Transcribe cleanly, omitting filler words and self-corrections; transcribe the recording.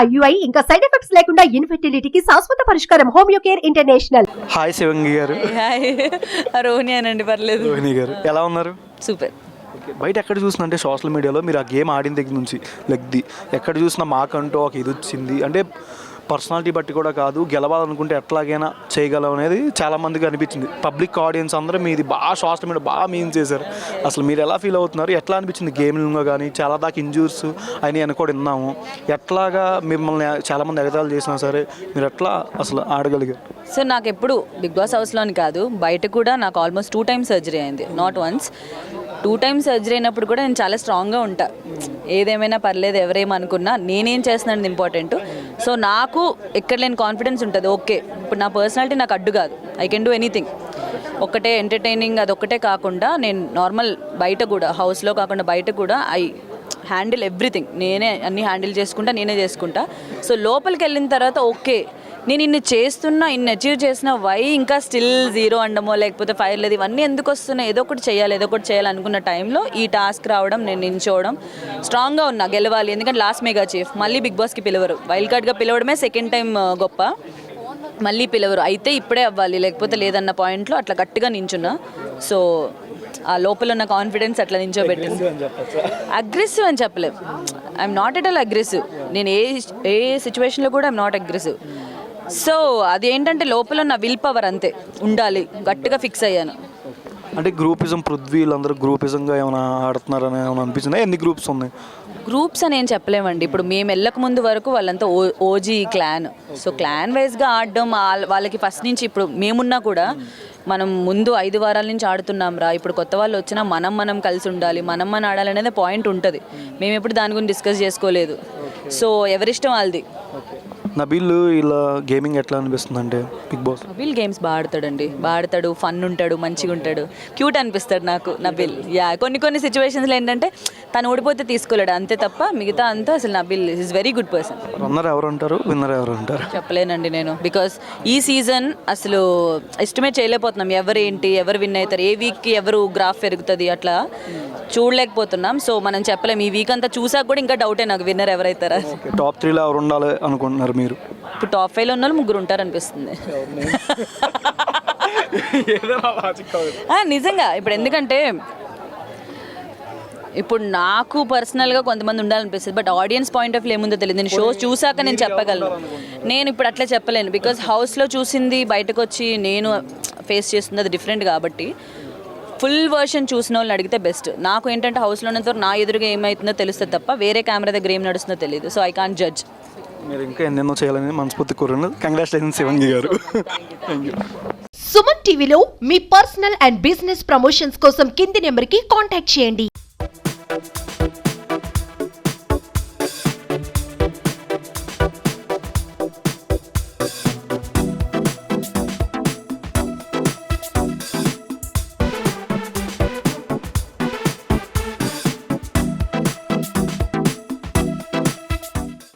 IUI ఇంకా side effects లేకుండా ఇన్ఫెర్టిలిటీకి శాశ్వత పరిష్కారం హోమియో కేర్ ఇంటర్నేషనల్. హాయ్ శివంగి గారు. హాయ్ రోహిణి అనండి, పర్లేదు. రోహిణి గారు ఎలా ఉన్నారు? సూపర్. బయట ఎక్కడ చూసినా అంటే సోషల్ మీడియాలో మీరు ఆ గేమ్ ఆడిన దగ్గర నుంచి లెగ్ది ఎక్కడ చూసినా మాకంటూ ఒక ఇది వచ్చింది అంటే పర్సనాలిటీ బట్టి కూడా కాదు, గెలవాలనుకుంటే ఎట్లాగైనా చేయగలం అనేది చాలామందికి అనిపించింది. పబ్లిక్ ఆడియన్స్ అందరూ మీది బాగా సోషల్ మీడియా బాగా మీన్ చేశారు. అసలు మీరు ఎలా ఫీల్ అవుతున్నారు? ఎట్లా అనిపించింది గేమింగ్లో కానీ? చాలా దాకా ఇంజూర్స్ అని కూడా విన్నాము. ఎట్లాగా మిమ్మల్ని చాలామంది ఎగతాళి చేసినా సరే మీరు ఎట్లా అసలు ఆడగలిగారు? సో నాకు ఎప్పుడు బిగ్ బాస్ హౌస్లోని కాదు, బయట కూడా నాకు ఆల్మోస్ట్ 2 times సర్జరీ అయింది, నాట్ వన్స్. 2 times సర్జరీ అయినప్పుడు కూడా నేను చాలా స్ట్రాంగ్గా ఉంటా. ఏదేమైనా పర్లేదు, ఎవరేమనుకున్నా నేనేం చేస్తున్నాను ఇంపార్టెంట్. సో నాకు ఎక్కడ లేని కాన్ఫిడెన్స్ ఉంటుంది. ఓకే, ఇప్పుడు నా పర్సనాలిటీ నాకు అడ్డు కాదు, ఐ కెన్ డూ ఎనీథింగ్. ఒక్కటే ఎంటర్టైనింగ్ అదొక్కటే కాకుండా నేను నార్మల్ బయట కూడా, హౌస్లో కాకుండా బయట కూడా ఐ హ్యాండిల్ ఎవ్రీథింగ్. నేనే అన్నీ హ్యాండిల్ చేసుకుంటా. సో లోపలికి వెళ్ళిన తర్వాత ఓకే, నేను ఇన్ని చేస్తున్నా, ఇన్ని అచీవ్ చేసిన, వై ఇంకా స్టిల్ 0 అండమో లేకపోతే ఫైర్ లేదు, ఇవన్నీ ఎందుకు వస్తున్నాయి? ఏదో ఒకటి చేయాలి అనుకున్న టైంలో ఈ టాస్క్ రావడం, నేను నించోవడం, స్ట్రాంగ్గా ఉన్నా, గెలవాలి. ఎందుకంటే లాస్ట్ మెగా చీఫ్, మళ్ళీ బిగ్ బాస్కి పిలవరు. వైల్డ్ కార్డ్గా పిలవడమే సెకండ్ టైం గొప్ప, మళ్ళీ పిలవరు. అయితే ఇప్పుడే అవ్వాలి లేకపోతే లేదన్న పాయింట్లో అట్లా గట్టిగా నించున్నా. సో ఆ లోపల ఉన్న కాన్ఫిడెన్స్ అట్లా నించోబెట్టింది. అగ్రెసివ్ అని చెప్పలేం, I'm not at all aggressive. నేను ఏ సిచ్యువేషన్లో కూడా ఐఎమ్ నాట్ అగ్రెసివ్. సో అది ఏంటంటే లోపల ఉన్న విల్ పవర్ అంతే ఉండాలి, గట్టిగా ఫిక్స్ అయ్యాను. అంటే గ్రూపిజం, పృథ్వీ వీళ్ళందరూ గ్రూపిజంగా ఏమైనా ఆడుతున్నారని ఏమైనా అనిపించిందా? ఎన్ని గ్రూప్స్ ఉన్నాయి? గ్రూప్స్ అని ఏం చెప్పలేమండి. ఇప్పుడు మేము వెళ్ళక ముందు వరకు వాళ్ళంతా ఓజీ క్లాన్. సో క్లాన్ వైజ్గా ఆడడం వాళ్ళకి ఫస్ట్ నుంచి, ఇప్పుడు మేమున్నా కూడా మనం ముందు 5 వారాల నుంచి ఆడుతున్నాం రా, ఇప్పుడు కొత్త వాళ్ళు వచ్చినా మనం కలిసి ఉండాలి, మనం ఆడాలనేది పాయింట్ ఉంటుంది. మేము ఎప్పుడు దాని గురించి డిస్కస్ చేసుకోలేదు. సో ఎవరిష్టం వాళ్ళది. నబీల్ ఇలా గేమింగ్ ఎట్లా అనిపిస్తుంది అంటే బిగ్ బాస్? నబీల్ గేమ్స్ బాగా ఆడతాడు, ఫన్ ఉంటాడు, మంచిగా ఉంటాడు, క్యూట్ అనిపిస్తాడు నాకు నబీల్. యా, కొన్ని సిచ్యువేషన్స్లో ఏంటంటే తను ఓడిపోతే తీసుకోలేడు అంతే తప్ప మిగతా అంతా అసలు Nabeel is very good person. Runner ఎవరు అంటారు, విన్నర్ ఎవరు అంటారు? చెప్పలేనండి నేను, బికాస్ ఈ సీజన్ అసలు ఎస్టిమేట్ చేయలేకపోతున్నాం ఎవరు విన్ అవుతారు, ఏ వీక్కి ఎవరు గ్రాఫ్ పెరుగుతుంది అట్లా చూడలేకపోతున్నాం. సో మనం చెప్పలేం. ఈ వీక్ అంతా చూసాక కూడా ఇంకా డౌటే నాకు విన్నర్ ఎవరైతారా. టాప్ 3లో ఎవరు ఉండాలి అనుకుంటున్నారు మీరు? ఇప్పుడు టాప్ 5లో ఉన్న వాళ్ళు 3 ఉంటారు అనిపిస్తుంది. నిజంగా ఇప్పుడు ఎందుకంటే ఇప్పుడు నాకు పర్సనల్గా కొంతమంది ఉండాలనిపిస్తుంది, but audience point of view ఏముందో తెలియదు. నేను షో చూసాక నేను చెప్పగలను. నేను ఇప్పుడు అట్లా చెప్పలేను, బికాజ్ హౌస్లో చూసింది బయటకు వచ్చి నేను ఫేస్ చేస్తుంది అది డిఫరెంట్. కాబట్టి ఫుల్ వర్షన్ చూసిన వాళ్ళని అడిగితే బెస్ట్. నాకు ఏంటంటే హౌస్లో ఉన్నంత నా ఎదురుగా ఏమవుతుందో తెలుస్తుంది తప్ప వేరే కెమెరా దగ్గర ఏం నడుస్తుందో తెలియదు. So I can't judge. మీరు ఇంకా ఎన్నెన్నో చేయాలని మనస్ఫూర్తి కోరును. కంగ్రాచులేషన్స్ శివంగి గారు. సుమన్ టీవీలో మీ పర్సనల్ అండ్ బిజినెస్ ప్రమోషన్స్ కోసం కింది నెంబర్కి కాంటాక్ట్ చేయండి.